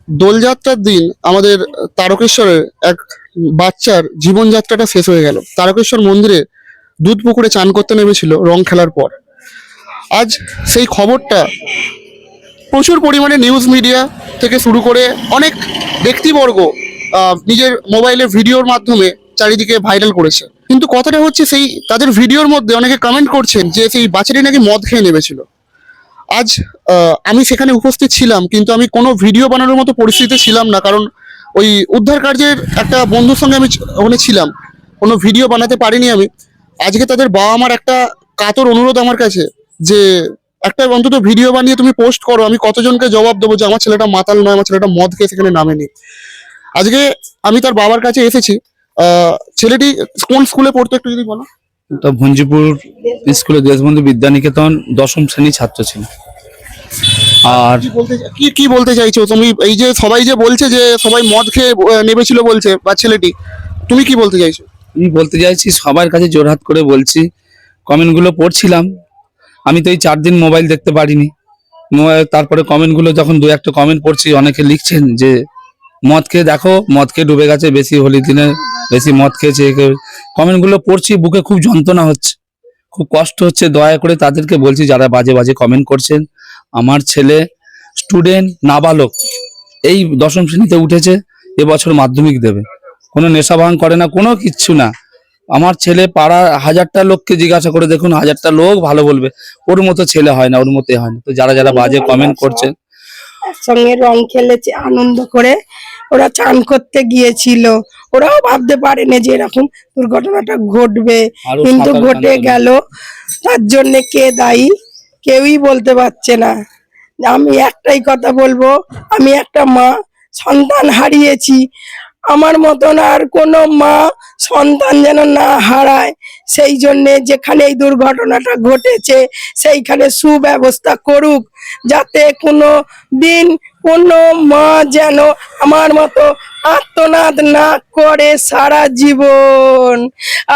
দোলযাত্রার দিন আমাদের তারকেশ্বরের এক বাচ্চার জীবনযাত্রাটা শেষ হয়ে গেল। তারকেশ্বর মন্দিরে দুধ পুকুরে চান করতে নেমেছিল রং খেলার পর। আজ সেই খবরটা প্রচুর পরিমাণে নিউজ মিডিয়া থেকে শুরু করে অনেক ব্যক্তিবর্গ নিজের মোবাইলে ভিডিওর মাধ্যমে চারিদিকে ভাইরাল করেছে। কিন্তু কথাটা হচ্ছে, সেই তাদের ভিডিওর মধ্যে অনেকে কমেন্ট করছেন যে সেই বাচ্চাটি নাকি মদ খেয়ে নেমেছিল। আজ আমি সেখানে উপস্থিত ছিলাম, কিন্তু আমি কোনো ভিডিও বানানোর মতো পরিস্থিতিতে ছিলাম না, কারণ ওই উদ্ধার কার্যের একটা বন্ধুর সঙ্গে আমি ওখানে ছিলাম, কোনো ভিডিও বানাতে পারিনি আমি। আজকে তাদের বাবা মার একটা কাতর অনুরোধ আমার কাছে যে একটা অন্তত ভিডিও বানিয়ে তুমি পোস্ট করো। আমি কতজনকে জবাব দেবো যে আমার ছেলেটা মাতাল নয়, আমার ছেলেটা মদ খেয়ে সেখানে নামেনি। আজকে আমি তার বাবার কাছে এসেছি। ছেলেটি কোন স্কুলে পড়তো একটু যদি বলো। তো ভঞ্জিপুর স্কুলে দেশবন্ধু বিদ্যানিকেতন 10ম শ্রেণীর ছাত্র ছিল। আর কি বলতে চাইছো তুমি? এই যে সবাই যে বলছে যে সবাই মদ খেয়ে নেমেছিল বলছে বা ছেলেটি, তুমি কি বলতে চাইছো? আমি বলতে চাইছি সবার কাছে জোরহাত করে বলছি, কমেন্টগুলো পড়ছিলাম। আমি তো এই 4 দিন মোবাইল দেখতে পারিনি। তারপরে কমেন্টগুলো যখন 2-1টা কমেন্ট পড়ছি, অনেকে লিখছেন যে মদ খেয়ে দেখো, মদ খেয়ে ডুবে গেছে, বেশি হোলি দিনে বেশি মদ খেয়েছে। কমেন্টগুলো পড়ছি, বুকে খুব যন্ত্রণা হচ্ছে, খুব কষ্ট হচ্ছে। দয়া করে তাদেরকে বলছি যারা বাজে বাজে কমেন্ট করছেন, আমার ছেলে স্টুডেন্ট, নাবালক, এই 10ম শ্রেণীতে উঠেছে, এবছর মাধ্যমিক দেবে, কোনো নেশা ভাঙ করে না, কোনো কিচ্ছু না। আমার ছেলে পাড়ার 1000টা লোককে জিজ্ঞাসা করে দেখুন, 1000টা লোক ভালো বলবে ওর মতো ছেলে হয় না, ওর মতো হয় না। তো যারা যারা বাজে কমেন্ট করছেন, একসঙ্গে রং খেলেছে, আনন্দ করে ওরা চান করতে গিয়েছিল। ওরাও ভাবতে পারেনি যে এরকম দুর্ঘটনাটা ঘটবে, কিন্তু ঘটে গেল। তার জন্য কে দায়ী কেউই বলতে পারছে না। আমি একটাই কথা বলবো, আমি একটা মা, সন্তান হারিয়েছি। আমার মতন আর কোনো মা সন্তান যেন না হারায়, সেই জন্যে যেখানে এই দুর্ঘটনাটা ঘটেছে সেইখানে সুব্যবস্থা করুক, যাতে কোনো দিন কোনো মা যেন আমার মতো আর্তনাদ না করে সারা জীবন।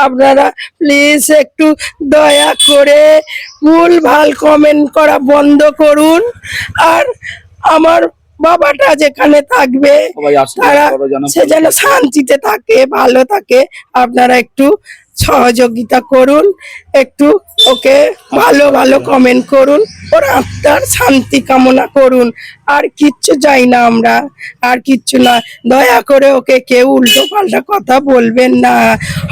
আপনারা প্লিজ একটু দয়া করে ভুল ভাল কমেন্ট করা বন্ধ করুন। আর আমার বাবাটা যেখানে থাকবে তারা সে যেন শান্তিতে থাকে, ভালো থাকে। আপনারা একটু সহযোগিতা করুন, একটু ওকে ভালো ভালো কমেন্ট করুন, ওর আত্মার শান্তি কামনা করুন। আর কিচ্ছু চাই না আমরা, আর কিচ্ছু না। দয়া করে ওকে কেউ উল্টো পাল্টা কথা বলবেন না।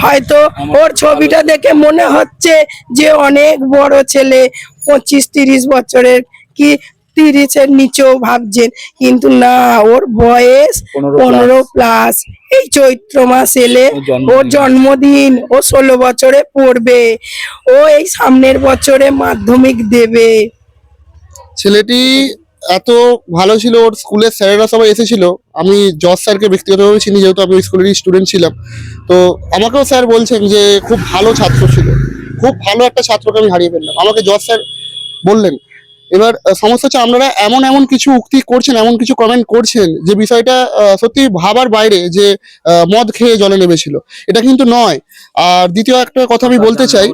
হয়তো ওর ছবিটা দেখে মনে হচ্ছে যে অনেক বড় ছেলে, 25-30 বছরের, কি 30-এর নিচেও ভাবছেন, কিন্তু না, ওর বয়স 15+। এই চৈত্র মাস এলে ওর জন্মদিন, ও 16 বছরে পড়বে, ও এই সামনের বছরে মাধ্যমিক দেবে। ছেলেটি এত ভালো ছিল, ওর স্কুলের স্যারেরা সবাই এসেছিল। আমি জজ স্যারকে ব্যক্তিগতভাবে চিনি, যেহেতু আমি ওই স্কুলেরই স্টুডেন্ট ছিলাম। তো আমাকেও স্যার বলছেন যে খুব ভালো ছাত্র ছিল, খুব ভালো একটা ছাত্রকে আমি হারিয়ে ফেললাম, আমাকে জজ স্যার বললেন। এবার সমস্যা হচ্ছে, আপনারা এমন এমন কিছু উক্তি করছেন, এমন কিছু কমেন্ট করছেন যে বিষয়টা সত্যি ভাবার বাইরে, যে মদ খেয়ে জলে নেমেছিল, এটা কিন্তু নয়। আর দ্বিতীয় একটা কথা আমি বলতে চাই,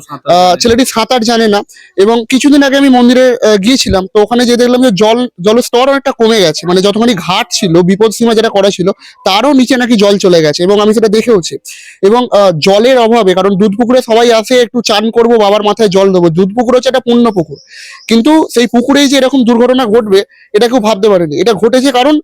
ছেলেটি সাঁতার জানে না। এবং কিছুদিন আগে আমি মন্দিরে গিয়েছিলাম, তো ওখানে যে দেখলাম যে জলের স্তর অনেকটা কমে গেছে, মানে যতখানি ঘাট ছিল, বিপদ সীমা যেটা করা ছিল তারও নিচে নাকি জল চলে গেছে, এবং আমি সেটা দেখেওছি। এবং জলের অভাবে, কারণ দুধ পুকুরে সবাই আসে একটু চান করবো, বাবার মাথায় জল দেবো, দুধ পুকুর হচ্ছে একটা পুণ্য পুকুর, কিন্তু সেই পুকুরেই যে এরকম দুর্ঘটনা ঘটবে এটা কেউ ভাবতে পারেনি। এটা ঘটেছে কারণ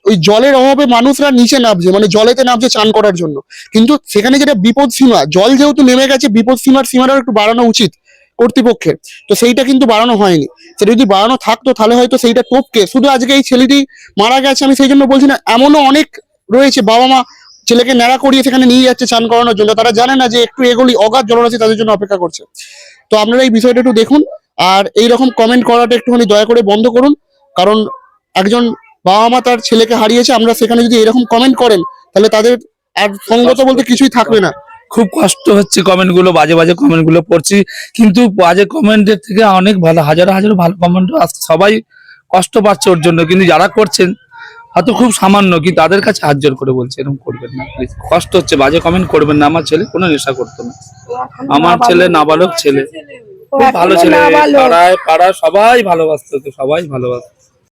ওই জলের অভাবে মানুষরা নিচে নামছে, মানে জলেতে নামছে চান করার জন্য। কিন্তু সেখানে যেটা বিপদ সীমা, জল যেহেতু নেমে গেছে, বিপদ সীমাটাও একটু বাড়ানো উচিত কর্তৃপক্ষের, তো সেইটা কিন্তু বাড়ানো হয়নি। সেটা যদি বাড়ানো থাকতো তাহলে হয়তো সেইটা টপকে, শুধু আজকে এই ছেলেটি মারা গেছে আমি সেই জন্য বলছি না, এমনও অনেক রয়েছে বাবা মা ছেলেকে ন্যাড়া করিয়ে সেখানে নিয়ে যাচ্ছে চান করানোর জন্য, তারা জানে না যে একটু এগোলি অগাধ জলরাশি তাদের জন্য অপেক্ষা করছে। তো আপনারা এই বিষয়টা একটু দেখুন, আর এইরকম কমেন্ট করাটা একটুখানি দয়া করে বন্ধ করুন। কারণ একজন বাবা মা তার ছেলেকে হারিয়েছে, আমরা সেখানে যদি এরকম কমেন্ট করেন তাহলে তাদের আর সঙ্গত বলতে কিছুই থাকবে না। খুব কষ্ট হচ্ছে, কমেন্টগুলো বাজে বাজে কমেন্টগুলো পড়ছি, কিন্তু বাজে কমেন্টের থেকে অনেক ভালো, হাজারো হাজারো ভালো কমেন্ট আসছে। সবাই কষ্ট পাচ্ছে ওর জন্য, কিন্তু যারা করছেন হয়তো খুব সামান্য, কি তাদের কাছে হাত জোর করে বলছে এরকম করবেন না, প্লিজ। কষ্ট হচ্ছে, বাজে কমেন্ট করবেন না। আমার ছেলে কোনো নেশা করতো না, আমার ছেলে নাবালক ছেলে, খুব ভালো ছেলে, পাড়ায় সবাই ভালোবাসতো, সবাই ভালোবাসতো।